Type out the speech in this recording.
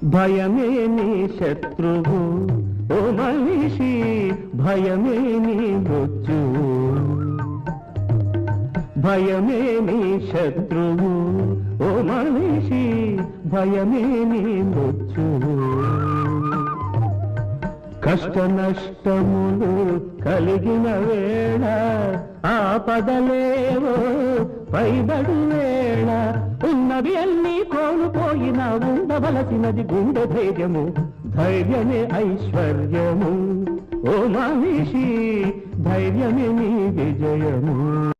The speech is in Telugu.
భయమే నీ శత్రువు ఓ మనిషి, భయమే నీ మృత్యువు. భయమే నీ శత్రువు ఓ మనిషి, భయమే నీ మృత్యువు. కష్ట నష్టములు కలిగిన వేళ ఆపదలేవో పైబడు వేళ, ఉన్నవి అన్నీ కోల్పోయినా ఉండవలసినది గుండె ధైర్యము. ధైర్యమే ఐశ్వర్యము ఓ మనిషి, ధైర్యమే నీ విజయము.